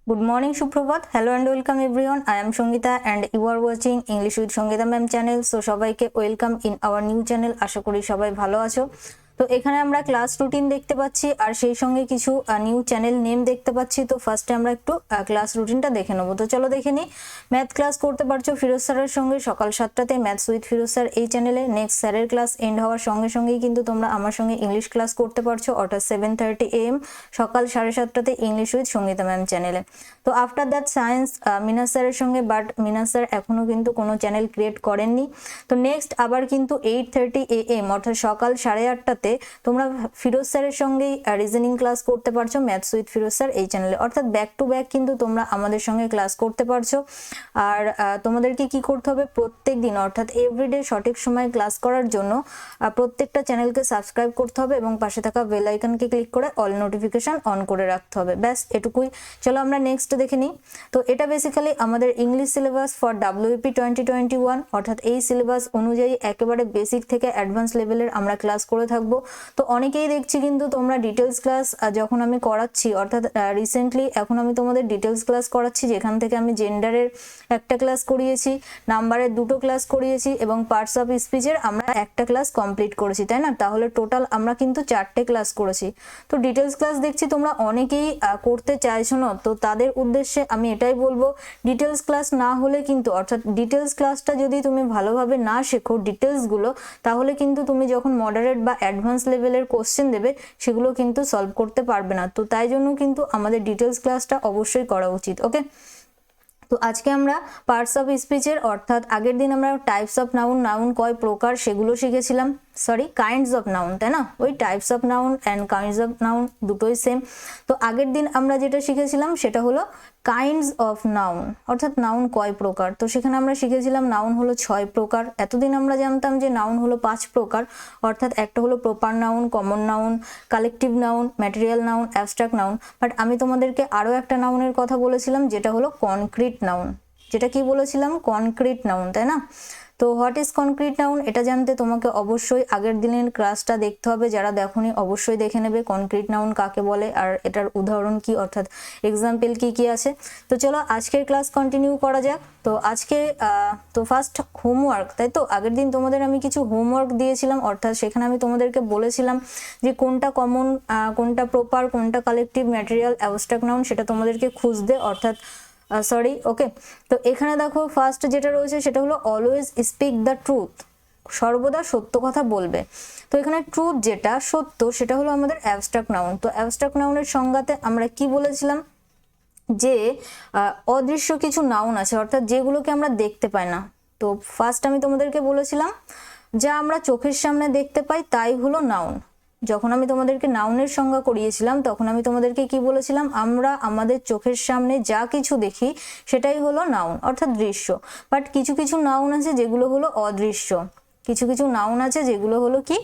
Good morning, Suprabhat. Hello and welcome everyone. I am Shongita and you are watching English with Shongita Ma'am channel. So সবাইকে welcome in our new channel. আশা করি সবাই ভালো আছো। তো এখানে আমরা ক্লাস রুটিন দেখতে পাচ্ছি আর সেই সঙ্গে কিছু নিউ চ্যানেল নেম দেখতে পাচ্ছি। তো ফার্স্টে আমরা একটু ক্লাস রুটিনটা দেখে নেবো। তো চলো দেখে নিই। ম্যাথ ক্লাস করতে পারছো ফিরোজ স্যারের সঙ্গে সকাল 7টাতে ম্যাথস উইথ ফিরোজ স্যার এই চ্যানেলে। নেক্সট স্যারের ক্লাস এন্ড হওয়ার সঙ্গে সঙ্গেই কিন্তু তোমরা আমার সঙ্গে ইংলিশ ক্লাস করতে পারছো, অর্থাৎ 7:30 AM সকাল 7:30টাতে ইংলিশ উইথ সঙ্গীতা ম্যাম চ্যানেলে। তো আফটার দ্যাট সায়েন্স মিনাস স্যারের সঙ্গে, বাট মিনাস স্যার এখনো কিন্তু কোনো চ্যানেল ক্রিয়েট করেননি। তো নেক্সট আবার কিন্তু 8:30 AM অর্থাৎ সকাল 8:30টাতে তোমরা ফিরোজ স্যারের সঙ্গেই রিজনিং ক্লাস করতে পারছো ম্যাথস উইথ ফিরোজ স্যার এই চ্যানেলে। অর্থাৎ ব্যাক টু ব্যাক কিন্তু তোমরা আমাদের সঙ্গে ক্লাস করতে পারছো। আর তোমাদেরকে কি করতে হবে, প্রত্যেক দিন অর্থাৎ এভরিডে সঠিক সময়ে ক্লাস করার জন্য প্রত্যেকটা চ্যানেলকে সাবস্ক্রাইব করতে হবে এবং পাশে থাকা বেল আইকনকে ক্লিক করে অল নোটিফিকেশন অন করে রাখতে হবে। ব্যাস এটুকুই। চলো আমরা নেক্সট দেখে নিই। তো এটা বেসিক্যালি আমাদের ইংলিশ সিলেবাস ফর WAP 2021, অর্থাৎ এই সিলেবাস অনুযায়ী একেবারে বেসিক থেকে অ্যাডভান্স লেভেলের আমরা ক্লাস করে থাকবো। তো অনেকেই দেখছি কিন্তু তোমরা ডিটেলস ক্লাস যখন আমি করাচ্ছি, অর্থাৎ রিসেন্টলি এখন আমি তোমাদের ডিটেলস ক্লাস করাচ্ছি, যেখান থেকে আমি জেন্ডারের একটা ক্লাস করিয়েছি, নাম্বারের দুটো ক্লাস করিয়েছি এবং পার্টস অফ স্পিচের আমরা একটা ক্লাস কমপ্লিট করেছি, তাই না? তাহলে টোটাল আমরা কিন্তু 4টে ক্লাস করেছি। তো ডিটেলস ক্লাস দেখছি তোমরা অনেকেই করতে চাইছো না। তো তাদের উদ্দেশ্যে আমি এটাই বলবো, ডিটেলস ক্লাস না হলে কিন্তু, অর্থাৎ ডিটেলস ক্লাসটা যদি তুমি ভালোভাবে না শেখো ডিটেলসগুলো, তাহলে কিন্তু তুমি যখন মডারেট বা অ্যাডভান্স লেভেলের কোশ্চেন দেবে সেগুলো কিন্তু সলভ করতে পারবে না। তো তাই জন্য কিন্তু আমাদের ডিটেলস ক্লাসটা অবশ্যই করা উচিত। ওকে, তো আজকে আমরা পার্টস অফ স্পিচের, অর্থাৎ আগের দিন আমরা টাইপস অফ নাউন, নাউন কয় প্রকার সেগুলো শিখেছিলাম, সরি কাইন্ডস অফ নাউন, তাই না? ওই types of noun and kinds of noun দুটোই সেম। তো আগের দিন আমরা যেটা শিখেছিলাম সেটা হলো কাইন্ডস অফ নাউন, অর্থাৎ নাউন কয় প্রকার। তো সেখানে আমরা শিখেছিলাম নাউন হলো 6 প্রকার। এতদিন আমরা জানতাম যে নাউন হলো 5 প্রকার, অর্থাৎ একটা হলো proper noun, common noun, collective noun, material noun, abstract noun. But আমি তোমাদেরকে আরও একটা নাউনের কথা বলেছিলাম যেটা হলো কনক্রিট নাউন। যেটা কি বলেছিলাম? কনক্রিট নাউন, তাই না? তো হোয়াট ইজ কনক্রিট নাউন এটা জানতে তোমাকে অবশ্যই আগের দিনের ক্লাসটা দেখতে হবে। যারা দেখোনি অবশ্যই দেখে নেবে কনক্রিট নাউন কাকে বলে আর এটার উদাহরণ কি, অর্থাৎ এক্সাম্পল কি কি আছে। তো চলো আজকের ক্লাস কন্টিনিউ করা যাক। তো আজকে তো ফার্স্ট হোমওয়ার্ক, তাই তো? আগের দিন তোমাদের আমি কিছু হোমওয়ার্ক দিয়েছিলাম, অর্থাৎ সেখানে আমি তোমাদেরকে বলেছিলাম যে কোনটা কমন, কোনটা প্রপার, কোনটা কালেকটিভ, ম্যাটেরিয়াল, অ্যাবস্ট্রাক্ট নাউন সেটা তোমাদেরকে খুঁজতে, অর্থাৎ সরি ওকে। তো এখানে দেখো ফার্স্ট যেটা রয়েছে সেটা হলো অলওয়েজ স্পিক দ্য ট্রুথ, সর্বদা সত্য কথা বলবে। তো এখানে ট্রুথ যেটা সত্য সেটা হলো আমাদের অ্যাবস্ট্রাক্ট নাউন। তো অ্যাবস্ট্রাক্ট নাউনের সংজ্ঞাতে আমরা কি বলেছিলাম, যে অদৃশ্য কিছু নাউন আছে, অর্থাৎ যেগুলোকে আমরা দেখতে পাই না। তো ফার্স্ট আমি তোমাদেরকে বলেছিলাম যা আমরা চোখের সামনে দেখতে পাই তাই হলো নাউন। যখন আমি তোমাদেরকে নাউনের সংজ্ঞা করিয়েছিলাম তখন আমি তোমাদেরকে কি বলেছিলাম, আমরা আমাদের চোখের সামনে যা কিছু দেখি সেটাই হলো নাউন, অর্থাৎ দৃশ্য। বাট কিছু কিছু নাউন আছে যেগুলো হলো অদৃশ্য, কিছু কিছু নাউন আছে যেগুলো হলো কি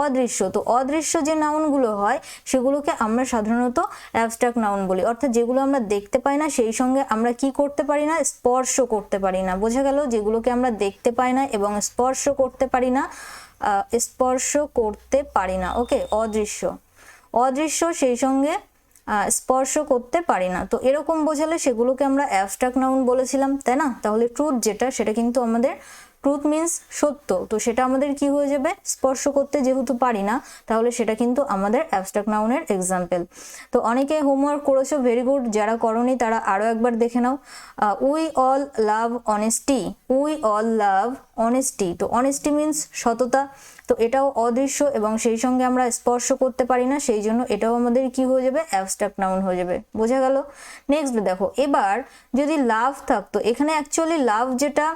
অদৃশ্য। তো অদৃশ্য যে নাউনগুলো হয় সেগুলোকে আমরা সাধারণত অ্যাবস্ট্রাক্ট নাউন বলি, অর্থাৎ যেগুলো আমরা দেখতে পাই না, সেই সঙ্গে আমরা কি করতে পারি না, স্পর্শ করতে পারি না। বোঝা গেল? যেগুলোকে আমরা দেখতে পাই না এবং স্পর্শ করতে পারি না, স্পর্শ করতে পারি না। ওকে, অদৃশ্য, অদৃশ্য সেই সঙ্গে স্পর্শ করতে পারি না। তো এরকম বোঝালে সেগুলোকে আমরা অ্যাবস্ট্রাক্ট নাউন বলেছিলাম, তাই না? তাহলে ট্রুথ যেটা সেটা কিন্তু আমাদের, ট্রুথ মিন্স সত্য, তো সেটা আমাদের কি হয়ে যাবে, স্পর্শ করতে যেহেতু পারি না তাহলে সেটা কিন্তু আমাদের অ্যাবস্ট্রাক্ট নাউনের এক্সাম্পল। তো অনেকে হোমওয়ার্ক করেছো, ভেরি গুড। যারা করনি তারা আরও একবার দেখে নাও। We all love honesty, we all love honesty. তো অনেস্টি মিন্স সততা, তো এটাও অদৃশ্য এবং সেই সঙ্গে আমরা স্পর্শ করতে পারি না, সেই জন্য এটাও আমাদের কি হয়ে যাবে, অ্যাবস্ট্রাক্ট নাউন হয়ে যাবে। বোঝা গেল? নেক্সট দেখো, এবার যদি লাভ থাকতো, এখানে অ্যাকচুয়ালি লাভ যেটা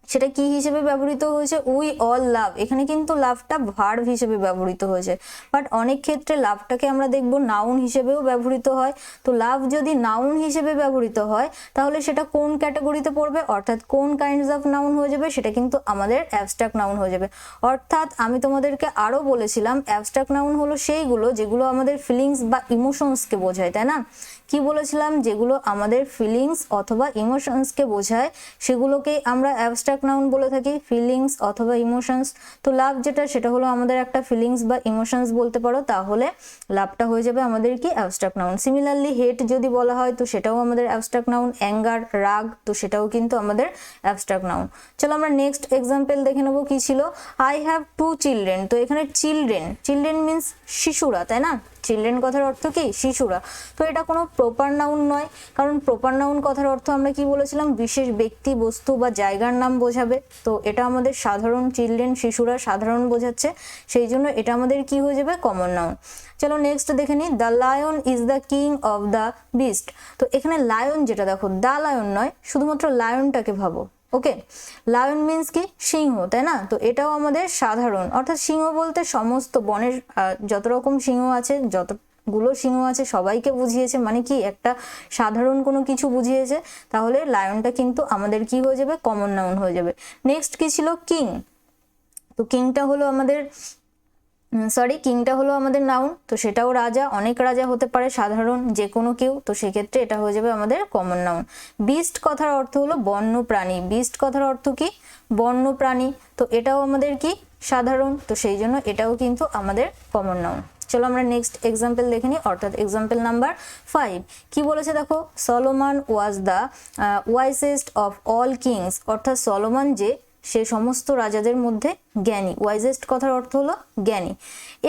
সেটা কি হিসেবে ব্যবহৃত হয়েছে, উই অল লাভ, এখানে কিন্তু লাভটা ভার্ব হিসেবে ব্যবহৃত হয়েছে। বাট অনেক ক্ষেত্রে লাভটাকে আমরা দেখব নাউন হিসেবেও ব্যবহৃত হয়। তো লাভ যদি নাউন হিসেবে ব্যবহৃত হয় তাহলে সেটা কোন ক্যাটাগরিতে পড়বে, অর্থাৎ কোন কাইন্ডস অফ নাউন হয়ে যাবে, সেটা কিন্তু আমাদের অ্যাবস্ট্রাক্ট নাউন হয়ে যাবে। অর্থাৎ আমি তোমাদেরকে আরও বলেছিলাম অ্যাবস্ট্রাক্ট নাউন হলো সেইগুলো যেগুলো আমাদের ফিলিংস বা ইমোশনসকে বোঝায়, তাই না? কি বলেছিলাম, যেগুলো আমাদের ফিলিংস অথবা ইমোশনসকে বোঝায় সেগুলোকে আমরা অ্যাবস্ট্রাক্ট অ্যাবস্ট্রাক্ট নাউন বলে থাকি, ফিলিংস অথবা ইমোশনস। তো লাভ যেটা সেটা হলো আমাদের একটা ফিলিংস বা ইমোশনস বলতে পারো, তাহলে লাভটা হয়ে যাবে আমাদের কি অ্যাবস্ট্রাক্ট নাউন। সিমিলারলি হেট যদি বলা হয় তো সেটাও আমাদের অ্যাবস্ট্রাক্ট নাউন, অ্যাঙ্গার রাগ তো সেটাও কিন্তু আমাদের অ্যাবস্ট্রাক্ট নাউন। চলো আমরা নেক্সট এক্সাম্পল দেখে নেবো কি ছিল। I have 2 children. তো এখানে চিলড্রেন মিন্স শিশুরা, তাই না? চিলড্রেন কথার অর্থ কি শিশুরা। তো এটা কোনো প্রপার নাউন নয়, কারণ প্রপার নাউন কথার অর্থ আমরা কি বলেছিলাম, বিশেষ ব্যক্তি বস্তু বা জায়গার নাম বোঝাবে। তো এটা আমাদের সাধারণ, চিলড্রেন শিশুরা সাধারণ বোঝাচ্ছে, সেই জন্য এটা আমাদের কি হয়ে যাবে, কমন নাউন। চলো নেক্সট দেখে নিই। The lion is the king of the beast. তো এখানে লায়ন যেটা দেখো, দা লায়ন নয়, শুধুমাত্র লায়নটাকে ভাবো। ওকে, লায়ন মিন্স কি সিংহ, তাই না? তো এটাও আমাদের সাধারণ, অর্থাৎ সিংহ বলতে সমস্ত বনের যত রকম সিংহ আছে, যতগুলো সিংহ আছে সবাইকে বুঝিয়েছে, মানে কি একটা সাধারণ কোনো কিছু বুঝিয়েছে। তাহলে লায়নটা কিন্তু আমাদের কি হয়ে যাবে, কমন নাউন হয়ে যাবে। নেক্সট কি ছিল, কিং। তো কিংটা হলো আমাদের নাউন। তো সেটাও রাজা, অনেক রাজা হতে পারে, সাধারণ যে কোনো কেউ, তো সেক্ষেত্রে এটা হয়ে যাবে আমাদের কমন নাউন। বিস্ট কথার অর্থ হলো বন্য প্রাণী। বিস্ট কথার অর্থ কি, বন্য প্রাণী। তো এটাও আমাদের কি সাধারণ, তো সেই জন্য এটাও কিন্তু আমাদের কমন নাউন। চলো আমরা নেক্সট এক্সাম্পল দেখে নিই, অর্থাৎ এক্সাম্পল নাম্বার 5 কি বলেছে দেখো। Solomon was the wisest of all kings. অর্থাৎ সলোমন যে, সে সমস্ত রাজাদের মধ্যে জ্ঞানী। ওয়াইজেস্ট কথার অর্থ হলো জ্ঞানী।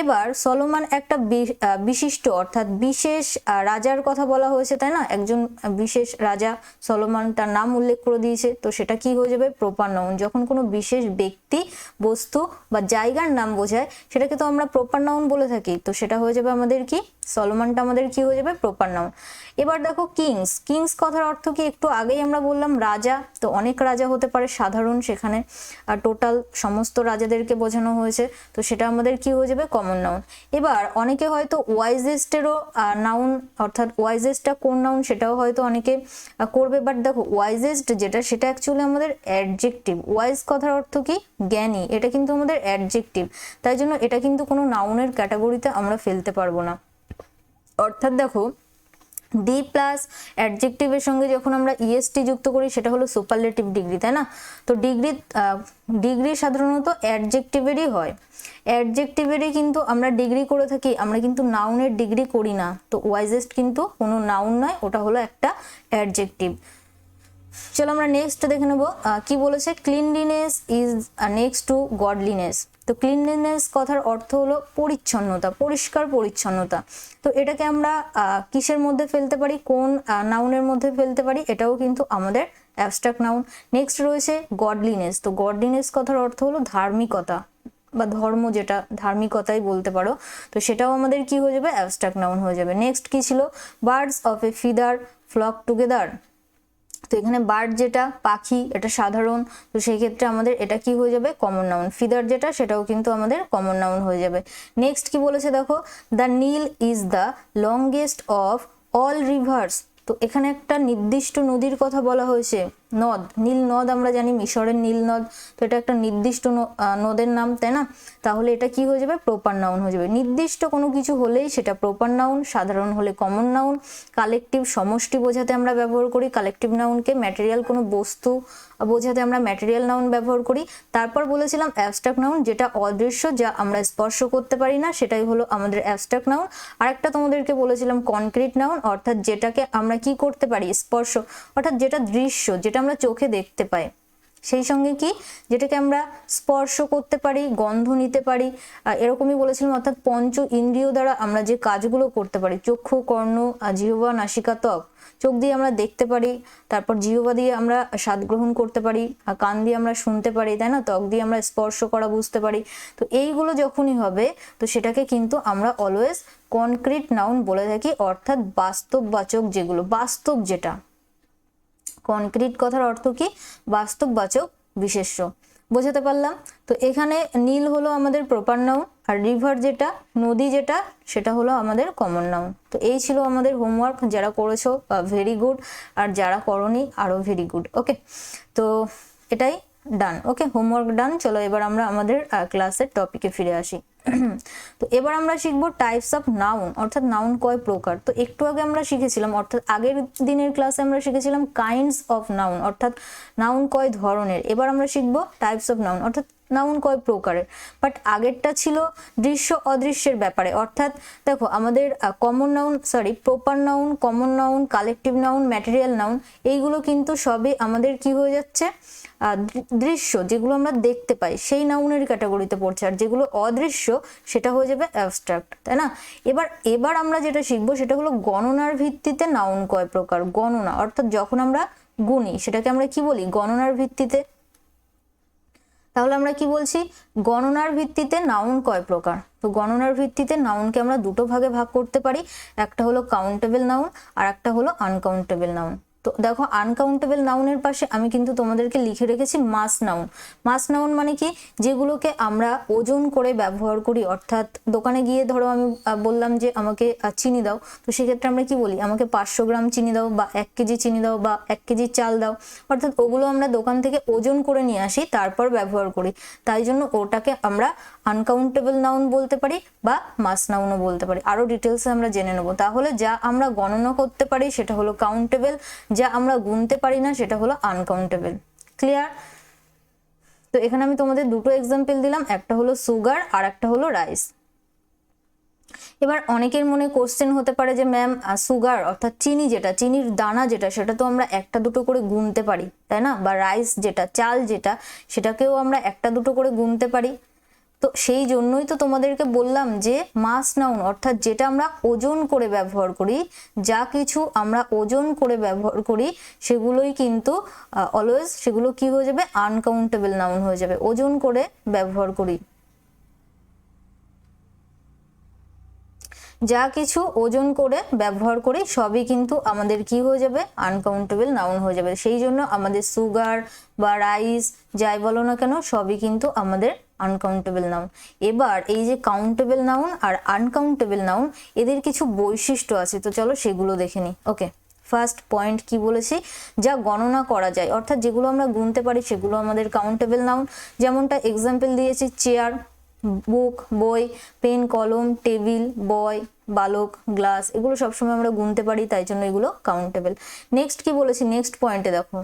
এবার সলোমন একটা বিশিষ্ট অর্থাৎ বিশেষ রাজার কথা বলা হয়েছে, তাই না? একজন বিশেষ রাজা সলোমন, তার নাম উল্লেখ করে দিয়েছে, তো সেটা কি হয়ে যাবে, প্রপার নাউন। যখন কোনো বিশেষ ব্যক্তি বস্তু বা জায়গার নাম বোঝায় সেটাকে তো আমরা প্রপার নাউন বলে থাকি, তো সেটা হয়ে যাবে আমাদের কি, সলোমনটা আমাদের কি হয়ে যাবে, প্রপার নাউন। এবার দেখো কিংস কথার অর্থ কি, একটু আগেই আমরা বললাম রাজা। তো অনেক রাজা হতে পারে, সাধারণ, সেখানে টোটাল সমস্ত রাজাদেরকে বোঝানো হয়েছে, তো সেটা আমাদের কি হয়ে যাবে, কমন নাউন। এবার অনেকে হয়তো ওয়াইজেস্টেরও নাউন, অর্থাৎ ওয়াইজেস্টটা কোন নাউন সেটাও হয়তো অনেকে করবে, বাট দেখো ওয়াইজেস্ট যেটা সেটা অ্যাকচুয়ালি আমাদের অ্যাডজেক্টিভ। ওয়াইজ কথার অর্থ কি, জ্ঞানী, এটা কিন্তু আমাদের অ্যাডজেক্টিভ, তাই জন্য এটা কিন্তু কোনো নাউনের ক্যাটাগরিতে আমরা ফেলতে পারবো না। অর্থাৎ দেখো ডি প্লাস অ্যাডজেক্টিভের সঙ্গে যখন আমরা ইএসটি যুক্ত করি সেটা হলো সুপারলেটিভ ডিগ্রি, তাই না? তো ডিগ্রি সাধারণত অ্যাডজেক্টিভেরই হয়, অ্যাডজেক্টিভেরই কিন্তু আমরা ডিগ্রি করে থাকি, আমরা কিন্তু নাউনের ডিগ্রি করি না। তো ওয়াইজেস্ট কিন্তু কোনো নাউন নয়, ওটা হলো একটা অ্যাডজেক্টিভ। চলো আমরা নেক্সট দেখে নেবো কি বলেছে। Cleanliness is next to godliness. তো ক্লিনলিনেস কথার অর্থ হলো পরিচ্ছন্নতা, পরিষ্কার পরিচ্ছন্নতা। তো এটাকে আমরা কিসের মধ্যে ফেলতে পারি, কোন নাউনের মধ্যে ফেলতে পারি, এটাও কিন্তু আমাদের অ্যাবস্ট্রাক্ট নাউন। নেক্সট রয়েছে গডলিনেস। তো গডলিনেস কথার অর্থ হলো ধার্মিকতা বা ধর্ম, যেটা ধার্মিকতাই বলতে পারো, তো সেটাও আমাদের কি হয়ে যাবে, অ্যাবস্ট্রাক্ট নাউন হয়ে যাবে। নেক্সট কি ছিল, birds of a feather flock together. তো এখানে বার্ড যেটা পাখি, এটা সাধারণ, তো সেই ক্ষেত্রে আমাদের এটা কি হয়ে যাবে, কমন নাউন। ফিদার যেটা সেটাও কিন্তু আমাদের কমন নাউন হয়ে যাবে। নেক্সট কি বলেছে দেখো, the Nile is the longest of all rivers. তো এখানে একটা নির্দিষ্ট নদীর কথা বলা হয়েছে, নদ, নীল নদ আমরা জানি মিশরের নীল নদ, তো এটা একটা নির্দিষ্ট নদের নাম, তাই না? তাহলে এটা কি হয়ে যাবে, প্রপার নাউন হয়ে যাবে। নির্দিষ্ট কোনো কিছু হলেই সেটা প্রপার নাউন, সাধারণ হলে কমন নাউন। কালেকটিভ সমষ্টি বোঝাতে আমরা ব্যবহার করি কালেকটিভ নাউনকে, ম্যাটেরিয়াল কোনো বস্তু বোঝাতে আমরা ম্যাটেরিয়াল নাউন ব্যবহার করি। তারপর বলেছিলাম অ্যাবস্ট্রাক্ট নাউন, যেটা অদৃশ্য, যা আমরা স্পর্শ করতে পারি না, সেটাই হলো আমাদের অ্যাবস্ট্রাক্ট নাউন। আরেকটা তোমাদেরকে বলেছিলাম কনক্রিট নাউন, অর্থাৎ যেটাকে আমরা কি করতে পারি, স্পর্শ, অর্থাৎ যেটা দৃশ্য, যেটা আমরা চোখে দেখতে পাই, সেই সঙ্গে কি যেটাকে আমরা স্পর্শ করতে পারি, গন্ধ নিতে পারি, এরকমই বলেছিলাম। অর্থাৎ পঞ্চ ইন্দ্রিয় দ্বারা আমরা যে কাজগুলো করতে পারি, চক্ষু, কর্ণ, জিহ্বা, নাসিকা, ত্বক, চোখ দিয়ে আমরা দেখতে পারি, তারপর জিহ্বা দিয়ে আমরা স্বাদ গ্রহণ করতে পারি, কান দিয়ে আমরা শুনতে পারি, তাই না? ত্বক দিয়ে আমরা স্পর্শ করা বুঝতে পারি। তো এইগুলো যখনই হবে তো সেটাকে কিন্তু আমরা অলওয়েজ কনক্রিট নাউন বলে থাকি, অর্থাৎ বাস্তববাচক, যেগুলো বাস্তব, যেটা কনক্রিট কথার অর্থ কি, বাস্তববাচক বিশেষ্য। বোঝাতে পারলাম? তো এখানে নীল হলো আমাদের প্রপার নাউন, আর রিভার যেটা, নদী যেটা, সেটা হলো আমাদের কমন নাউন। তো এই ছিল আমাদের হোমওয়ার্ক, যারা করেছো ভেরি গুড, আর যারা করোনি আরো ভেরি গুড। ওকে, তো এটাই ডান। ওকে, হোমওয়ার্ক ডান। চলো এবার আমরা আমাদের ক্লাসের টপিকে ফিরে আসি। তো এবার আমরা শিখবো টাইপস অফ নাউন, অর্থাৎ নাউন কয় প্রকার। তো একটু আগে আমরা শিখেছিলাম, অর্থাৎ আগের দিনের ক্লাসে আমরা শিখেছিলাম কাইন্ডস অফ নাউন, অর্থাৎ নাউন কয় ধরনের। এবার আমরা শিখবো টাইপস অফ নাউন, অর্থাৎ নাউন কয় প্রকারের। বাট আগেরটা ছিল দৃশ্য অদৃশ্যের ব্যাপারে, অর্থাৎ দেখো আমাদের common noun, proper noun, common noun, collective noun, material noun, এইগুলো কিন্তু সবই আমাদের কি হয়ে যাচ্ছে, দৃশ্য, যেগুলো আমরা দেখতে পাই সেই নাউনের ক্যাটাগরিতে পড়ছে, আর যেগুলো অদৃশ্য সেটা হয়ে যাবে অ্যাবস্ট্রাক্ট, তাই না। এবার আমরা যেটা শিখবো সেটা হলো গণনার ভিত্তিতে নাউন কয় প্রকার। গণনা অর্থাৎ যখন আমরা গুনি সেটাকে আমরা কি বলি, গণনার ভিত্তিতে। তাহলে আমরা কি বলছি, গণনার ভিত্তিতে নাউন কয় প্রকার। তো গণনার ভিত্তিতে নাউনকে আমরা দুটো ভাগে ভাগ করতে পারি, একটা হলো কাউন্টেবল নাউন আর একটা হলো আনকাউন্টেবল নাউন। তো দেখো আনকাউন্টেবল নাউনের পাশে আমি কিন্তু তোমাদেরকে লিখে রেখেছি মাস নাউন। মাস নাউন মানে কি, যেগুলোকে আমরা ওজন করে ব্যবহার করি, অর্থাৎ দোকানে গিয়ে ধরো আমি বললাম যে আমাকে চিনি দাও, তো সেক্ষেত্রে আমরা কি বলি, আমাকে 500 গ্রাম চিনি দাও বা 1 কেজি চিনি দাও বা 1 কেজি চাল দাও, অর্থাৎ ওগুলো আমরা দোকান থেকে ওজন করে নিয়ে আসি তারপর ব্যবহার করি, তাই জন্য ওটাকে আমরা আনকাউন্টেবল নাউন বলতে পারি বা মাস নাউনও বলতে পারি। আরো ডিটেলসে আমরা জেনে নেব। তাহলে যা আমরা গণনা করতে পারি সেটা হলো কাউন্টেবল, যা আমরা গুনতে পারি না সেটা হলো আনকাউন্টেবল। ক্লিয়ার? তো এখানে আমি তোমাদের দুটো এক্সাম্পল দিলাম, একটা হলো সুগার আর একটা হলো রাইস। এবার অনেকের মনে কোশ্চেন হতে পারে যে ম্যাম সুগার অর্থাৎ চিনি, যেটা চিনির দানা যেটা, সেটা তো আমরা একটা দুটো করে গুনতে পারি, তাই না। বা রাইস যেটা, চাল যেটা, সেটাকেও আমরা একটা দুটো করে গুনতে পারি। তো সেই জন্যই তো তোমাদেরকে বললাম যে মাস নাউন অর্থাৎ যেটা আমরা ওজন করে ব্যবহার করি, যা কিছু আমরা ওজন করে ব্যবহার করি সেগুলোই কিন্তু অলওয়েজ সেগুলো কি হয়ে যাবে, আনকাউন্টেবল নাউন হয়ে যাবে। ওজন করে ব্যবহার করি, যা কিছু ওজন করে ব্যবহার করি সবই কিন্তু আমাদের কি হয়ে যাবে, আনকাউন্টেবল নাউন হয়ে যাবে। সেই জন্য আমাদের সুগার বা রাইস যাই বলো না কেন সবই কিন্তু আমাদের আনকাউন্টেবল নাউন। এবার এই যে কাউন্টেবল নাউন আর আনকাউন্টেবল নাউন, এদের কিছু বৈশিষ্ট্য আছে, তো চলো সেগুলো দেখে নিই। ওকে, ফার্স্ট পয়েন্ট কি বলেছি, যা গণনা করা যায়, অর্থাৎ যেগুলো আমরা গুনতে পারি সেগুলো আমাদের কাউন্টেবল নাউন। যেমনটা এক্সাম্পল দিয়েছি, চেয়ার, বুক, বই, পেন, কলম, টেবিল, বয়, বালক, গ্লাস, এগুলো সবসময় আমরা গুনতে পারি, তাই জন্য এগুলো কাউন্টেবল। নেক্সট কি বলেছি, নেক্সট পয়েন্টে দেখো,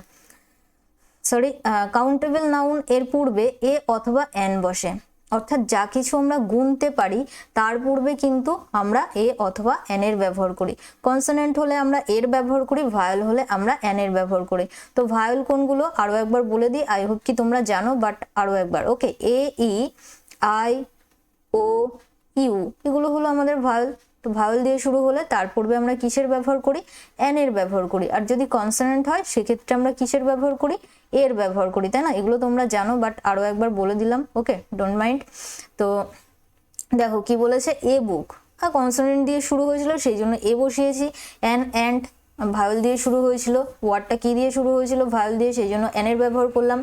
কাউন্টেবল নাউন এর পূর্বে এ অথবা এন বসে, অর্থাৎ যা কিছু আমরা গুনতে পারি তার পূর্বে কিন্তু আমরা এ অথবা এন এর ব্যবহার করি। কনসোনেন্ট হলে আমরা এর ব্যবহার করি, ভায়োল হলে আমরা এন এর ব্যবহার করি। তো ভায়োল কোনগুলো আরো একবার বলে দিই, আই হোপ কি তোমরা জানো, বাট আরো একবার। ওকে, এ, ই, আই, ও, ইউ, এগুলো হলো আমাদের ভায়োল। তো ভায়োল দিয়ে শুরু হলে তার পূর্বে আমরা কিসের ব্যবহার করি, এন এর ব্যবহার করি। আর যদি কনসোনেন্ট হয় সেক্ষেত্রে আমরা কিসের ব্যবহার করি, এর ব্যবহার করি, তাই না। এগুলো তোমরা জানো, বাট আরো একবার বলে দিলাম। ওকে, ডোন্ট মাইন্ড। তো দেখো কি বলেছে, এ বুক, কনসোনেন্ট দিয়ে শুরু হয়েছিল সেই জন্য এ বসিয়েছি। অ্যান, অ্যান্ড, ভায়োল দিয়ে শুরু হয়েছিল, ওয়ার্ডটা কি দিয়ে শুরু হয়েছিল, ভায়োল দিয়ে, সেই জন্য এন এর ব্যবহার করলাম।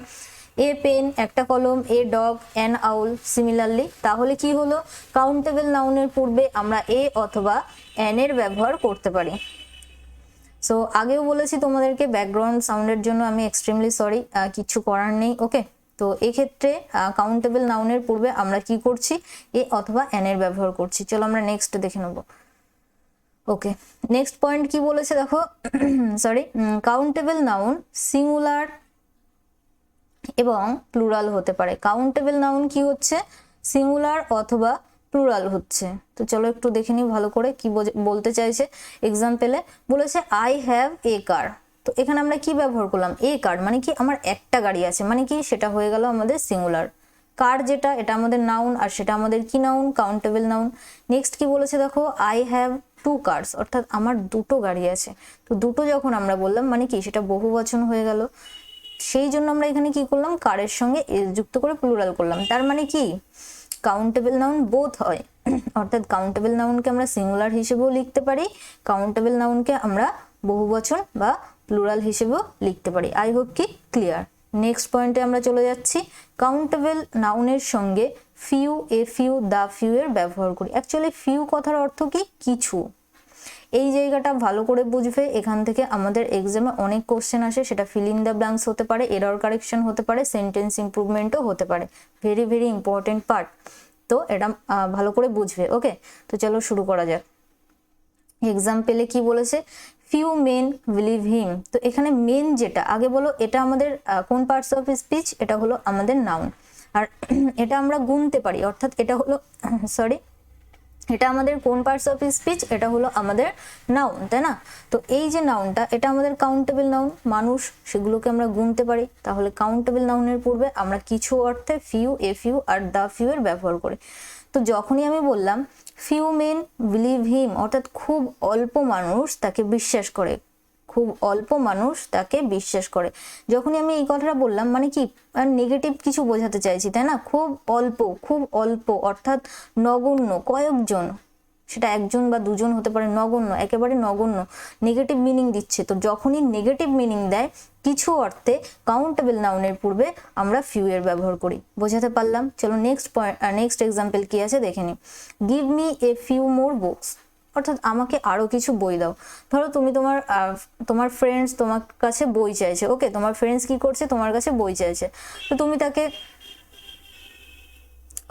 এ পেন, একটা কলম, a dog, an owl, similarly. তাহলে কি হলো, কাউন্টেবল নাউনের পূর্বে আমরা এ অথবা এন এর ব্যবহার করতে পারি। সো আগেও বলেছি তোমাদেরকে, ব্যাকগ্রাউন্ড সাউন্ডের জন্য আমি এক্সট্রিমলি সরি, কিছু করার নেই। ওকে, তো এক্ষেত্রে কাউন্টেবল নাউনের পূর্বে আমরা কি করছি, এ অথবা এন এর ব্যবহার করছি। চলো আমরা নেক্সট দেখে নেব। ওকে, নেক্সট পয়েন্ট কি বলেছে দেখো, কাউন্টেবল নাউন সিঙ্গুলার এবং প্লুরাল হতে পারে। কাউন্টেবল নাউন কি হচ্ছে, সিঙ্গুলার অথবা প্লুরাল হচ্ছে। তো চলো একটু দেখে নিই ভালো করে কি বলতে চাইছে। এক্সাম্পলে বলেছে আই হ্যাভ এ কার। তো এখানে আমরা কি ব্যবহার করলাম, এ কার মানে কি, আমার একটা গাড়ি আছে, মানে কি সেটা হয়ে গেল আমাদের সিঙ্গুলার। কার যেটা, এটা আমাদের নাউন, আর সেটা আমাদের কি নাউন, কাউন্টেবল নাউন। নেক্সট কি বলেছে দেখো, আই হ্যাভ 2 কার্স, অর্থাৎ আমার দুটো গাড়ি আছে। তো দুটো যখন আমরা বললাম মানে কি সেটা বহুবচন হয়ে গেল, সেই জন্য আমরা এখানে কি করলাম, কারের সঙ্গে এস যুক্ত করে প্লুরাল করলাম। তার মানে কি কাউন্টেবল নাউন বোথ হয়, অর্থাৎ কাউন্টেবল নাউনকে আমরা সিঙ্গুলার হিসেবেও লিখতে পারি, কাউন্টেবল নাউনকে আমরা বহুবচন বা প্লুরাল হিসেবেও লিখতে পারি। আই হোপ কি ক্লিয়ার। নেক্সট পয়েন্টে আমরা চলে যাচ্ছি, কাউন্টেবল নাউনের সঙ্গে few, a few, the few এর ব্যবহার করি। অ্যাকচুয়ালি ফিউ কথার অর্থ কি, কিছু। এই জায়গাটা ভালো করে বুঝবে, এখান থেকে আমাদের এক্সামে অনেক কোশ্চেন আসে, সেটা ফিল ইন দ্য ব্ল্যাঙ্কস হতে পারে, এরর কারেকশন হতে পারে, সেন্টেন্স ইমপ্রুভমেন্টও হতে পারে। Very very important part. তো এটা ভালো করে বুঝবে। ওকে, তো চলো শুরু করা যাক। এক্সাম্পলে কি বলেছে, ফিউ মেন বিলিভ হিম। তো এখানে মেন যেটা আগে বলো, এটা আমাদের কোন পার্টস অফ স্পিচ, এটা হলো আমাদের নাউন। আর এটা আমরা গুনতে পারি, অর্থাৎ এটা হলো সরি এটা আমাদের কোন পার্টস অফ স্পিচ, এটা হলো আমাদের নাউন, তাই না? তো এই যে নাউনটা, এটা আমাদের কাউন্টেবল নাউন, মানুষ, সেগুলোকে আমরা গুনতে পারি। তাহলে কাউন্টেবল নাউনের পূর্বে আমরা কিছু অর্থে few, a few are the few এর ব্যবহার করি। তো যখনই আমি বললাম ফিউ মেন বিলিভ হিম, অর্থাৎ খুব অল্প মানুষ তাকে বিশ্বাস করে, খুব অল্প মানুষ তাকে বিশ্বাস করে। যখনই আমি এই কথাটা বললাম মানে কি, নেগেটিভ কিছু বোঝাতে চাইছি, তাই না? খুব অল্প অর্থাৎ নগণ্য, কয়েকজন, সেটা একজন বা দুজন হতে পারে, নগণ্য, একেবারে নগণ্য, নেগেটিভ মিনিং দিচ্ছে। তো যখনই নেগেটিভ মিনিং দেয় কিছু অর্থে, কাউন্টেবল নাউনের পূর্বে আমরা ফিউ এর ব্যবহার করি। বোঝাতে পারলাম? চলো নেক্সট এক্সাম্পল কি আছে দেখে নিই। Give me a few more books, অর্থাৎ আমাকে আরো কিছু বই দাও। ধরো তুমি তোমার ফ্রেন্ডস তোমার কাছে বই চাইছে। ওকে, তোমার ফ্রেন্ডস কি করছে, তোমার কাছে বই চাইছে। তো তুমি তাকে,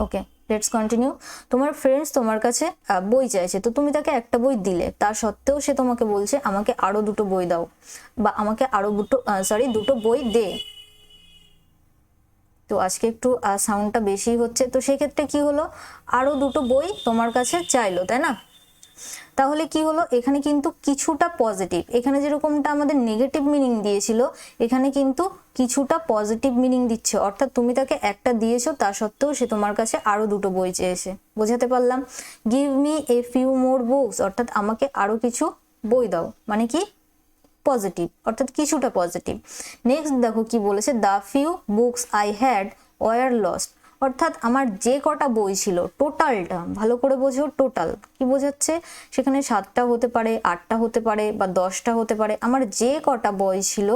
ওকে লেটস কন্টিনিউ। তোমার ফ্রেন্ডস তোমার কাছে বই চাইছে, তো তুমি তাকে একটা বই দিলে, তা সত্ত্বেও সে তোমাকে বলছে আমাকে আরো দুটো বই দাও, বা আমাকে আরো দুটো বই দে। তো আজকে একটু সাউন্ডটা বেশি হচ্ছে। তো সেক্ষেত্রে কি হলো, আরো দুটো বই তোমার কাছে চাইলো, তাই না? তাহলে কি হলো, এখানে কিন্তু কিছুটা পজিটিভ, এখানে যেরকমটা আমাদের নেগেটিভ মিনিং দিয়েছিল, এখানে কিন্তু কিছুটা পজিটিভ মিনিং দিচ্ছে। অর্থাৎ তুমি তাকে একটা দিয়েছো, তা সত্ত্বেও সে তোমার কাছে আরো দুটো বই চেয়েছে। বোঝাতে পারলাম? Give me a few more books, অর্থাৎ আমাকে আরো কিছু বই দাও, মানে কি পজিটিভ, অর্থাৎ কিছুটা পজিটিভ। নেক্সট দেখো কি বলেছে, the few books I had were lost, অর্থাৎ আমার যে কটা বই ছিল, টোটালটা ভালো করে বোঝো, টোটাল কি বোঝাচ্ছে, সেখানে 7টা হতে পারে, 8টা হতে পারে, বা 10টা হতে পারে। আমার যে কটা বই ছিল,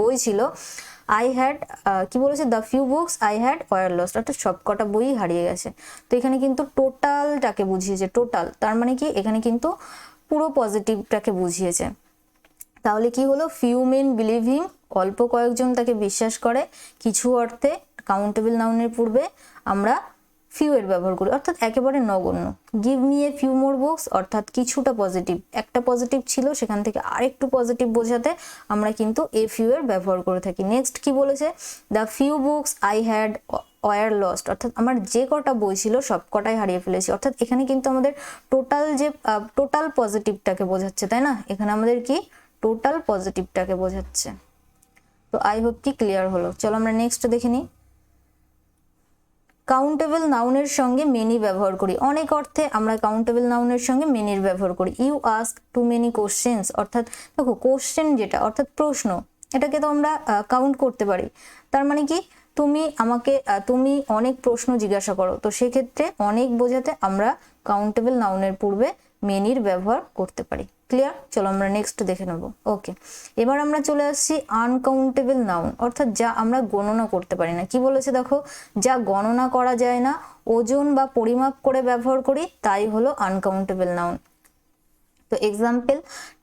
বই ছিল, আই হ্যাড কি বলেছে, the few books I had were lost, অর্থাৎ সব কটা বই হারিয়ে গেছে। তো এখানে কিন্তু টোটালটাকে বুঝিয়েছে, টোটাল, তার মানে কি এখানে কিন্তু পুরো পজিটিভটাকে বুঝিয়েছে। তাহলে কি হলো, ফিউ মেন বিলিভ হিম, অল্প কয়েকজন তাকে বিশ্বাস করে। কিছু অর্থে কাউন্টেবল নাউনের পূর্বে আমরা ফিউ এর ব্যবহার করি, অর্থাৎ একেবারে নগণ্য। Give me a few more books, অর্থাৎ কিছুটা পজিটিভ, একটা পজিটিভ ছিল সেখান থেকে আরেকটু পজিটিভ বোঝাতে আমরা কিন্তু এ ফিউ এর ব্যবহার করে থাকি। নেক্সট কি বলেছে, the few books I had were lost, অর্থাৎ আমার যে কটা বই ছিল সব কটাই হারিয়ে ফেলেছি। অর্থাৎ এখানে কিন্তু আমাদের টোটাল পজিটিভটাকে বোঝাচ্ছে, তাই না? এখানে আমাদের কি টোটাল পজিটিভটাকে বোঝাচ্ছে। তো আই হোপ কি ক্লিয়ার হলো। চলো আমরা নেক্সট দেখে নিই। কাউন্টেবল নাউনের সঙ্গে মেনি ব্যবহার করি। অনেক অর্থে আমরা কাউন্টেবল নাউনের সঙ্গে মেনির ব্যবহার করি। You ask too many questions, অর্থাৎ দেখো কোশ্চেন যেটা অর্থাৎ প্রশ্ন, এটাকে তো আমরা কাউন্ট করতে পারি। তার মানে কি, তুমি অনেক প্রশ্ন জিজ্ঞাসা করো, তো সেক্ষেত্রে অনেক বোঝাতে আমরা কাউন্টেবল নাউনের পূর্বে মেনির ব্যবহার করতে পারি। ক্লিয়ার? চলো আমরা নেক্সট দেখে নেব। ওকে, এবার আমরা চলে আসছি আনকাউন্টেবল নাউন, অর্থাৎ যা আমরা গণনা করতে পারি না। কি বলেছে দেখো, যা গণনা করা যায় না, ওজন বা পরিমাপ করে ব্যবহার করি, তাই হলো আনকাউন্টেবল নাউন। তো এক্সাম্পল,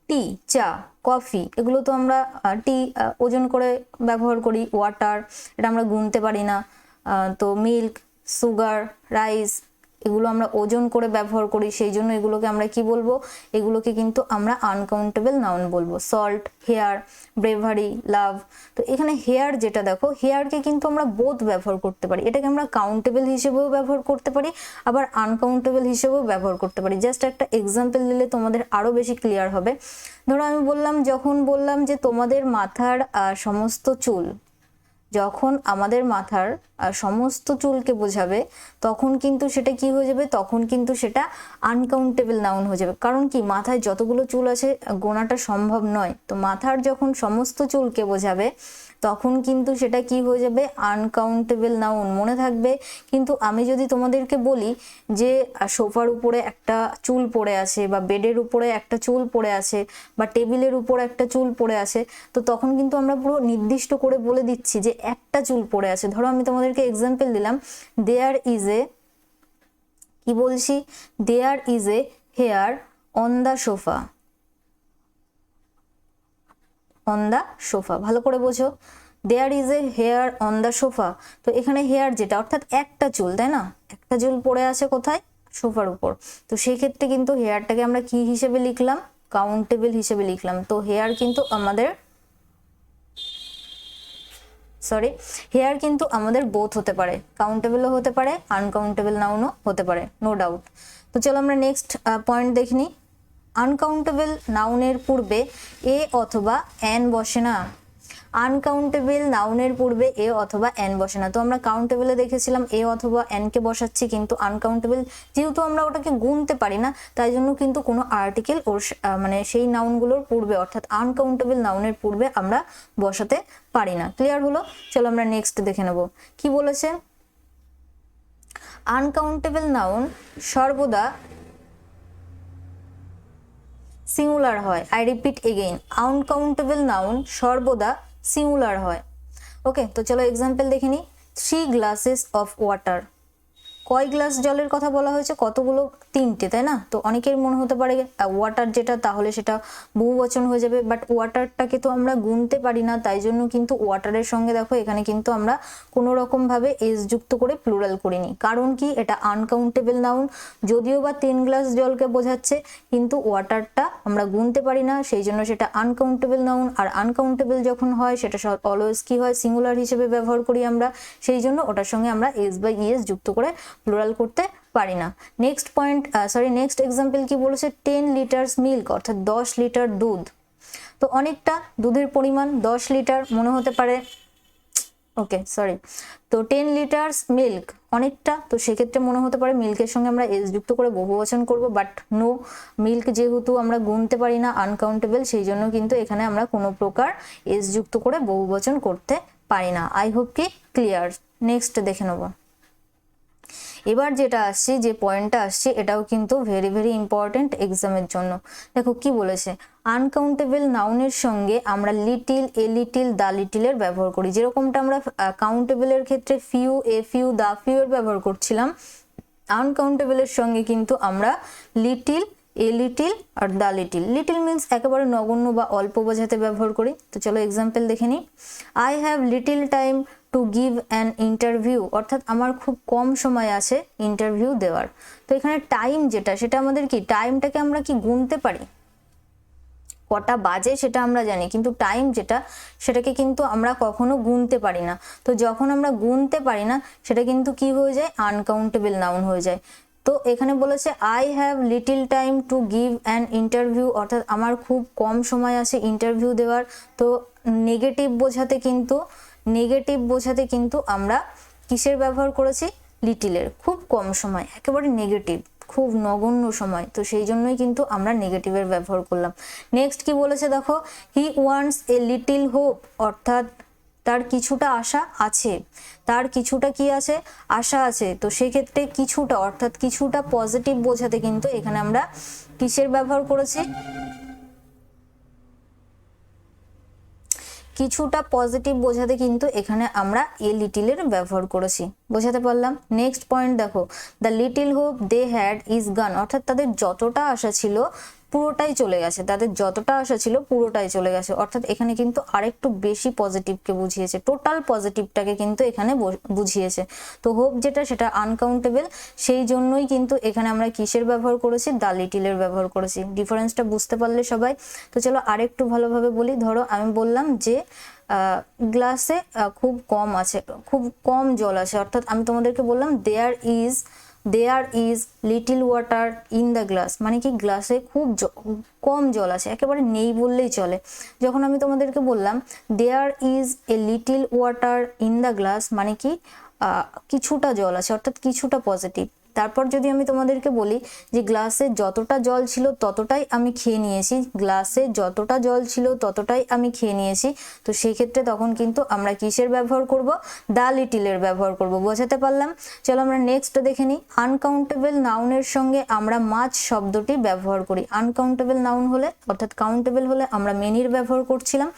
টি, চা, কফি, এগুলো তো আমরা টি ওজন করে ব্যবহার করি। ওয়াটার, এটা আমরা গুনতে পারি না। তো মিল্ক, সুগার, রাইস, এগুলো আমরা ওজন করে ব্যবহার করি, সেই জন্য এগুলোকে আমরা কি বলবো, এগুলোকে কিন্তু আমরা আনকাউন্টেবল নাউন বলবো। সল্ট, হেয়ার, ব্রেভারি, লাভ। তো এখানে হেয়ার যেটা দেখো, হেয়ারকে কিন্তু আমরা বোথ ব্যবহার করতে পারি, এটাকে আমরা কাউন্টেবল হিসেবেও ব্যবহার করতে পারি, আবার আনকাউন্টেবল হিসেবেও ব্যবহার করতে পারি। জাস্ট একটা এক্সাম্পল দিলে তোমাদের আরো বেশি ক্লিয়ার হবে। ধরো আমি যখন বললাম যে তোমাদের মাথার সমস্ত চুল, যখন আমাদের মাথার সমস্ত চুলকে বোঝাবে, তখন কিন্তু সেটা কি হয়ে যাবে, তখন কিন্তু সেটা আনকাউন্টেবল নাউন হয়ে যাবে। কারণ কি, মাথায় যতগুলো চুল আছে গোনাটা সম্ভব নয়। তো মাথার যখন সমস্ত চুলকে বোঝাবে, তখন কিন্তু সেটা কি হয়ে যাবে, আনকাউন্টেবল নাউন। মনে থাকবে। কিন্তু আমি যদি তোমাদেরকে বলি যে সোফার উপরে একটা চুল পড়ে আছে, বা বেডের উপরে একটা চুল পড়ে আছে, বা টেবিলের উপরে একটা চুল পড়ে আছে, তো তখন কিন্তু আমরা পুরো নির্দিষ্ট করে বলে দিচ্ছি যে একটা চুল পড়ে আছে। ধরো আমি তোমাদেরকে এক্সাম্পল দিলাম, দেয়ার ইজ এ, কি বলছি, there is a hair on the sofa, on the sofa, ভালো করে বোঝো। There is a hair on the sofa. তো এখানে হেয়ার যেটা অর্থাৎ একটা চুল, তাই না, একটা চুল পড়ে আছে কোথায়, সোফার উপর। তো সেই ক্ষেত্রে কিন্তু হেয়ারটাকে আমরা কি হিসেবে লিখলাম, কাউন্টেবল হিসেবে লিখলাম। তো হেয়ার কিন্তু আমাদের হেয়ার কিন্তু আমাদের বোথ হতে পারে, কাউন্টেবলও হতে পারে, আনকাউন্টেবল নাউনও হতে পারে, নো ডাউট। তো চলো আমরা নেক্সট পয়েন্ট দেখে নিই। আনকাউন্টেবল নাউনের পূর্বে এ অথবা এন বসে না। আনকাউন্টেবল নাউনের পূর্বে এ অথবা এন বসে না। তো আমরা কাউন্টেবলে দেখেছিলাম এ অথবা এন কে বসাচ্ছি, কিন্তু আনকাউন্টেবল যেহেতু আমরা ওটাকে গুনতে পারি না, তাই জন্য কিন্তু কোনো আর্টিকেল ওর মানে সেই নাউনগুলোর পূর্বে অর্থাৎ আনকাউন্টেবল নাউনের পূর্বে আমরা বসাতে পারি না। ক্লিয়ার হলো? চলো আমরা নেক্সট দেখে নেব কি বলেছে। আনকাউন্টেবল নাউন সর্বদা সিঙ্গুলার হয়। I repeat again, uncountable noun সর্বদা সিঙ্গুলার হয়। ওকে, তো চলো এক্সাম্পল দেখে নিই। 3 গ্লাসেস অফ ওয়াটার। কয় গ্লাস জলের কথা বলা হয়েছে, কতগুলো, 3টে, তাই না? তো অনেকের মনে হতে পারে ওয়াটার যেটা তাহলে সেটা বহুবচন হয়ে যাবে, বাট ওয়াটারটাকে তো আমরা গুনতে পারি না, তাই জন্য কিন্তু ওয়াটারের সঙ্গে দেখো এখানে কিন্তু আমরা কোনো রকম ভাবে এস যুক্ত করে প্লুরাল করিনি। কারণ কি, এটা আনকাউন্টেবল নাউন, যদিও বা 3 গ্লাস জলকে বোঝাচ্ছে, কিন্তু ওয়াটারটা আমরা গুনতে পারি না, সেই জন্য সেটা আনকাউন্টেবল নাউন। আর আনকাউন্টেবল যখন হয় সেটা অলওয়েজ কি হয়, সিঙ্গুলার হিসেবে ব্যবহার করি আমরা, সেই জন্য ওটার সঙ্গে আমরা এস বা ইএস যুক্ত করে প্লুরাল করতে পারি না। নেক্সট পয়েন্ট নেক্সট এক্সাম্পল কি বলেছে, 10 লিটার্স মিল্ক অর্থাৎ 10 লিটার দুধ। তো অনেকটা দুধের পরিমাণ 10 লিটার মনে হতে পারে, ওকে সরি, তো 10 লিটার্স মিল্ক অনেকটা, তো সেক্ষেত্রে মনে হতে পারে মিল্কের সঙ্গে আমরা এস যুক্ত করে বহুবচন করব, বাট নো, মিল্ক যেহেতু আমরা গুনতে পারি না, আনকাউন্টেবল, সেই জন্য কিন্তু এখানে আমরা কোনো প্রকার এস যুক্ত করে বহুবচন করতে পারি না। আই হোপ কি ক্লিয়ার। নেক্সট দেখে নেব। এবার যেটা আসছে, যে পয়েন্টটা আসছে, এটাও কিন্তু ভেরি ভেরি ইম্পর্টেন্ট এক্সামের জন্য। দেখো কি বলেছে, আনকাউন্টেবল নাউনের সঙ্গে আমরা লিটিল, এ লিটিল, দা লিটিলের ব্যবহার করি। যেরকমটা আমরা কাউন্টেবলের ক্ষেত্রে few, a few, the few এর ব্যবহার করছিলাম, আনকাউন্টেবলের সঙ্গে কিন্তু আমরা লিটিল, এ লিটিল আর দা লিটিল। লিটিল মিনস একেবারে নগণ্য বা অল্প বোঝাতে ব্যবহার করি। তো চলো এক্সাম্পল দেখে নিই। I have little time to give an interview, অর্থাৎ আমার খুব কম সময় আছে ইন্টারভিউ দেওয়ার। তো এখানে টাইম যেটা, সেটা আমাদের কি, টাইমটাকে আমরা কি গুনতে পারি, কটা বাজে সেটা আমরা জানি, কিন্তু টাইম যেটা সেটাকে কিন্তু আমরা কখনো গুনতে পারি না। তো যখন আমরা গুনতে পারি না, সেটা কিন্তু কি হয়ে যায়, আনকাউন্টেবল নাউন হয়ে যায়। তো এখানে বলেছে I have little time to give an interview, অর্থাৎ আমার খুব কম সময় আছে ইন্টারভিউ দেওয়ার। তো নেগেটিভ বোঝাতে কিন্তু আমরা কিসের ব্যবহার করেছি, লিটিলের, খুব কম সময়, একেবারে নেগেটিভ, খুব নগণ্য সময়, তো সেই জন্যই কিন্তু আমরা নেগেটিভের ব্যবহার করলাম। নেক্সট কি বলেছে দেখো, he wants a little hope, অর্থাৎ তার কিছুটা আশা আছে, তার কিছুটা কি আছে, আশা আছে। তো সেক্ষেত্রে কিছুটা অর্থাৎ কিছুটা পজিটিভ বোঝাতে কিন্তু এখানে আমরা কিসের ব্যবহার করেছি, কিছুটা পজিটিভ বোঝাতে কিন্তু এখানে আমরা এ লিটিলের ব্যবহার করেছি। বোঝাতে পারলাম? নেক্সট পয়েন্ট দেখো, the little hope they had is gone, অর্থাৎ তাদের যতটা আশা ছিল পুরোটাই চলে গেছে, তাদের যতটা আশা ছিল পুরোটাই চলে গেছে। অর্থাৎ এখানে কিন্তু আরেকটু বেশি পজিটিভকে বুঝিয়েছে, টোটাল পজিটিভটাকে কিন্তু এখানে বুঝিয়েছে। তো হোপ যেটা, সেটা আনকাউন্টেবল, সেই জন্যই কিন্তু এখানে আমরা কিসের ব্যবহার করেছি, দ্য লিটিলের ব্যবহার করেছি। ডিফারেন্সটা বুঝতে পারলে সবাই? তো চলো আরেকটু ভালোভাবে বলি। ধরো আমি বললাম যে গ্লাসে খুব কম জল আছে, অর্থাৎ আমি তোমাদেরকে বললাম there is little water in the glass, মানে কি গ্লাসে খুব কম জল আছে, একেবারে নেই বললেই চলে। যখন আমি তোমাদেরকে বললাম there is a little water in the glass, মানে কি কিছুটা জল আছে, অর্থাৎ কিছুটা পজিটিভ। তারপর যদি আমি তোমাদেরকে বলি যে গ্লাসে যতটা জল ছিল ততটাই আমি খেয়ে নিয়েছি, গ্লাসে যতটা জল ছিল ততটাই আমি খেয়ে নিয়েছি, তো সেই ক্ষেত্রে তখন কিন্তু আমরা কিসের ব্যবহার করব, দা লিটিলের ব্যবহার করব। বোঝাতে পারলাম? চলো আমরা নেক্সট দেখে নিই। আনকাউন্টেবল নাউনের সঙ্গে আমরা মাছ শব্দটি ব্যবহার করি। আনকাউন্টেবল নাউন হলে অর্থাৎ কাউন্টেবল হলে আমরা মেনির ব্যবহার করছিলাম,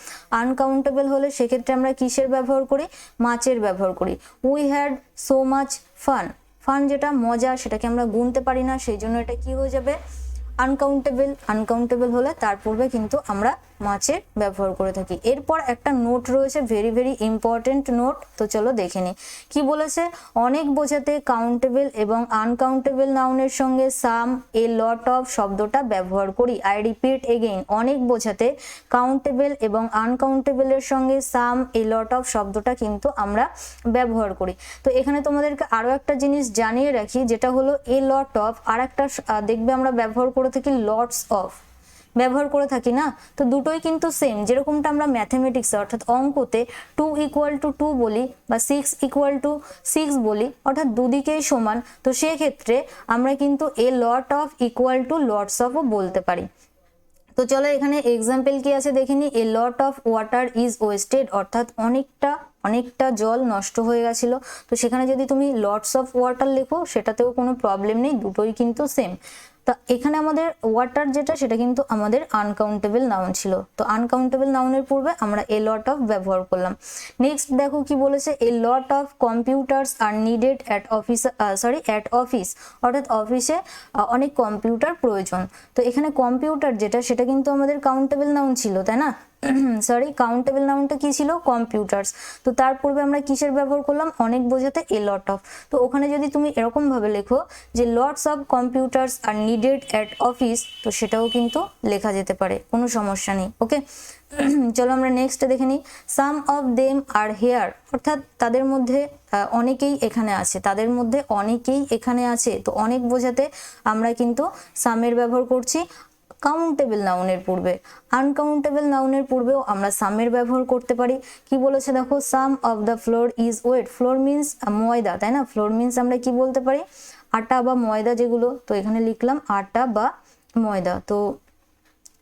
আনকাউন্টেবল হলে সেক্ষেত্রে আমরা কিসের ব্যবহার করি, মাছের ব্যবহার করি। We had so much fun, fun যেটা মজা, সেটাকে আমরা গুনতে পারি না, সেই জন্য এটা কি হয়ে যাবে, আনকাউন্টেবল হলে তার পূর্বে কিন্তু আমরা মাছের ব্যবহার করে থাকি। এরপর একটা নোট রয়েছে, ভেরি ভেরি ইম্পর্টেন্ট নোট। তো চলো দেখে নিই কি বলেছে। অনেক বোঝাতে কাউন্টেবল এবং আনকাউন্টেবল নাউনের সঙ্গে সাম, এ লট অফ শব্দটা ব্যবহার করি। আই রিপিট এগেইন, অনেক বোঝাতে কাউন্টেবল এবং আনকাউন্টেবলের সঙ্গে সাম, এ লট অফ শব্দটা কিন্তু আমরা ব্যবহার করি। তো এখানে তোমাদেরকে আরো একটা জিনিস জানিয়ে রাখি, যেটা হলো এ লট অফ, আর একটা দেখবে আমরা ব্যবহার করে থাকি লটস অফ, ব্যবহার করে থাকি না। তো দুটোই কিন্তু সেম, যেরকমটা আমরা ম্যাথমেটিক্সে অর্থাৎ অঙ্কতে 2 = 2 বলি বা 6 = 6 বলি, অর্থাৎ দুদিকেই সমান। তো সেক্ষেত্রে আমরা কিন্তু a lot of equal to lots অফও বলতে পারি। তো চলো এখানে এক্সাম্পল কি আছে দেখে নিই। A lot of water is wasted, অর্থাৎ অনেকটা জল নষ্ট হয়ে গেছিল। তো সেখানে যদি তুমি লটস অফ ওয়াটার লেখো সেটাতেও কোনো প্রবলেম নেই, দুটোই কিন্তু সেম। তা এখানে আমাদের ওয়াটার যেটা, সেটা কিন্তু আমাদের আনকাউন্টেবল নাউন ছিল। তো আনকাউন্টেবল নাউনের পূর্বে আমরা এ লট অফ ব্যবহার করলাম। নেক্সট দেখো কি বলেছে, a lot of computers are needed at office, অর্থাৎ অফিসে অনেক কম্পিউটার প্রয়োজন। তো এখানে কম্পিউটার যেটা, সেটা কিন্তু আমাদের কাউন্টেবল নাউন ছিল, তাই না? কাউন্টেবল নাউনটা কি ছিল? কম্পিউটার্স। তো তার পূর্বে আমরা কিসের ব্যবহার করলাম? অনেক বোঝাতে এ লট অফ। তো ওখানে যদি তুমি এরকম ভাবে লেখো যে lots of computers are needed at office, তো সেটাও কিন্তু লেখা যেতে পারে, কোনো সমস্যা নেই। ওকে, চলো আমরা নেক্সট দেখে নিই। সাম অফ দেম আর হেয়ার, অর্থাৎ তাদের মধ্যে অনেকেই এখানে আছে, তাদের মধ্যে অনেকেই এখানে আছে। তো অনেক বোঝাতে আমরা কিন্তু সামের ব্যবহার করছি কাউন্টেবল নাউনের পূর্বে। আনকাউন্টেবল নাউনের পূর্বেও আমরা সামের ব্যবহার করতে পারি। কি বলেছে দেখো, some of the flour is wet. Flour means ময়দা, তাই না? ফ্লোর মিন্স আমরা কি বলতে পারি? আটা বা ময়দা যেগুলো। তো এখানে লিখলাম আটা বা ময়দা। তো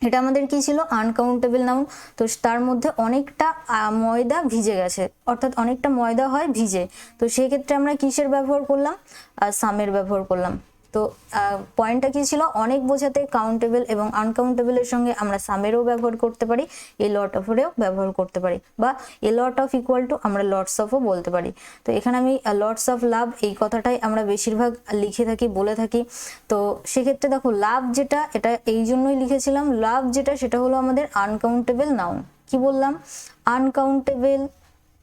এটা আমাদের কি ছিল? Uncountable noun. তো তার মধ্যে অনেকটা ময়দা ভিজে গেছে, অর্থাৎ অনেকটা ময়দা হয় ভিজে। তো সেই ক্ষেত্রে আমরা কিসের ব্যবহার করলাম? সামের ব্যবহার করলাম। তো পয়েন্টটা কি ছিল? অনেক বোঝাতে কাউন্টেবল এবং আনকাউন্টেবলের সঙ্গে আমরা সামেরও ব্যবহার করতে পারি, এ লট অফেরও ব্যবহার করতে পারি, বা এ লট অফ ইকুয়াল টু আমরা লটস অফও বলতে পারি। তো এখানে আমি লটস অফ লাভ এই কথাটাই আমরা বেশিরভাগ লিখে থাকি, বলে থাকি। তো সেক্ষেত্রে দেখো লাভ যেটা, এটা এই জন্যই লিখেছিলাম। লাভ যেটা, সেটা হলো আমাদের আনকাউন্টেবল নাউন। কি বললাম? আনকাউন্টেবল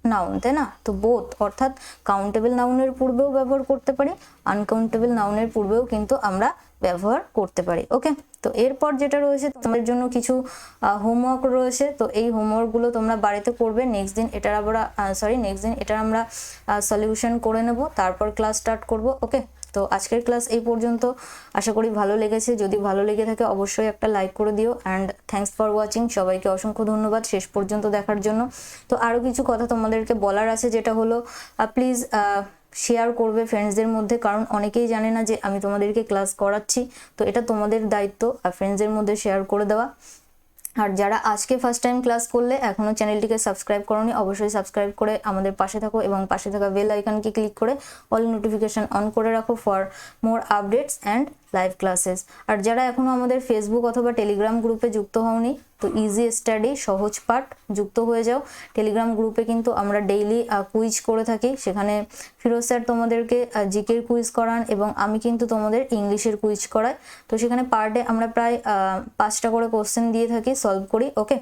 নাউন, তাই না? তো বোথ, অর্থাৎ কাউন্টেবল নাউনের পূর্বেও ব্যবহার করতে পারি, আনকাউন্টেবল নাউনের পূর্বেও কিন্তু আমরা ব্যবহার করতে পারি। ওকে, তো এরপর যেটা রয়েছে তোমাদের জন্য কিছু হোমওয়ার্ক রয়েছে। তো এই হোমওয়ার্কগুলো তোমরা বাড়িতে করবে। নেক্সট দিন এটার আমরা সলিউশন করে নেব, তারপর ক্লাস স্টার্ট করব। ওকে, তো আজকের ক্লাস এই পর্যন্ত। আশা করি ভালো লেগেছে। যদি ভালো লেগে থাকে অবশ্যই একটা লাইক করে দিও। And thanks for watching. সবাইকে অসংখ্য ধন্যবাদ শেষ পর্যন্ত দেখার জন্য। তো আরও কিছু কথা তোমাদেরকে বলার আছে, যেটা হলো প্লিজ শেয়ার করবে ফ্রেন্ডসদের মধ্যে, কারণ অনেকেই জানে না যে আমি তোমাদেরকে ক্লাস করাচ্ছি। তো এটা তোমাদের দায়িত্ব ফ্রেন্ডসদের মধ্যে শেয়ার করে দেওয়া। আর যারা আজকে ফার্স্ট টাইম ক্লাস করলে এখনো চ্যানেলটিকে সাবস্ক্রাইব করোনি, অবশ্যই সাবস্ক্রাইব করে আমাদের পাশে থাকো এবং পাশে থাকা বেল আইকনকে ক্লিক করে অল নোটিফিকেশন অন করে রাখো for more updates and live classes. আর যারা এখনো আমাদের ফেসবুক অথবা টেলিগ্রাম গ্রুপে যুক্ত হওনি, তো ইজি স্টাডি সহজ পাঠ যুক্ত হয়ে যাও। টেলিগ্রাম গ্রুপে কিন্তু আমরা ডেইলি কুইজ করে থাকি। সেখানে ফিরোজ স্যার তোমাদেরকে জিকের কুইজ করান এবং আমি কিন্তু তোমাদের ইংলিশের কুইজ করাই। তো সেখানে পার ডে আমরা প্রায় 5টা করে কোশ্চেন দিয়ে থাকি, সলভ করি। ওকে,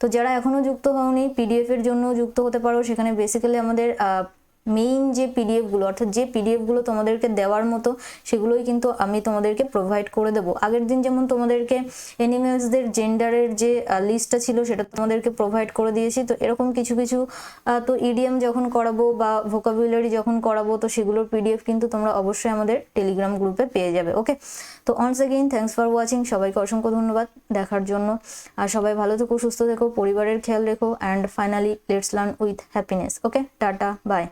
তো যারা এখনো যুক্ত হওনি, পিডিএফ এর জন্য যুক্ত হতে পারো। সেখানে বেসিক্যালি আমাদের মেইন যে পিডিএফগুলো, অর্থাৎ যে পিডিএফগুলো তোমাদেরকে দেওয়ার মতো, সেগুলোই কিন্তু আমি তোমাদেরকে প্রোভাইড করে দেবো। আগের দিন যেমন তোমাদেরকে অ্যানিমেলসদের জেন্ডারের যে লিস্টটা ছিল সেটা তোমাদেরকে প্রোভাইড করে দিয়েছি। তো এরকম কিছু তো ইডিএম যখন করাবো বা ভোকাবুলারি যখন করাবো, তো সেগুলোর পিডিএফ কিন্তু তোমরা অবশ্যই আমাদের টেলিগ্রাম গ্রুপে পেয়ে যাবে। ওকে, তো once again thanks for watching. সবাইকে অসংখ্য ধন্যবাদ দেখার জন্য। আর সবাই ভালো থেকো, সুস্থ থেকো, পরিবারের খেয়াল রেখো। And finally let's learn with happiness. Okay, tata, by.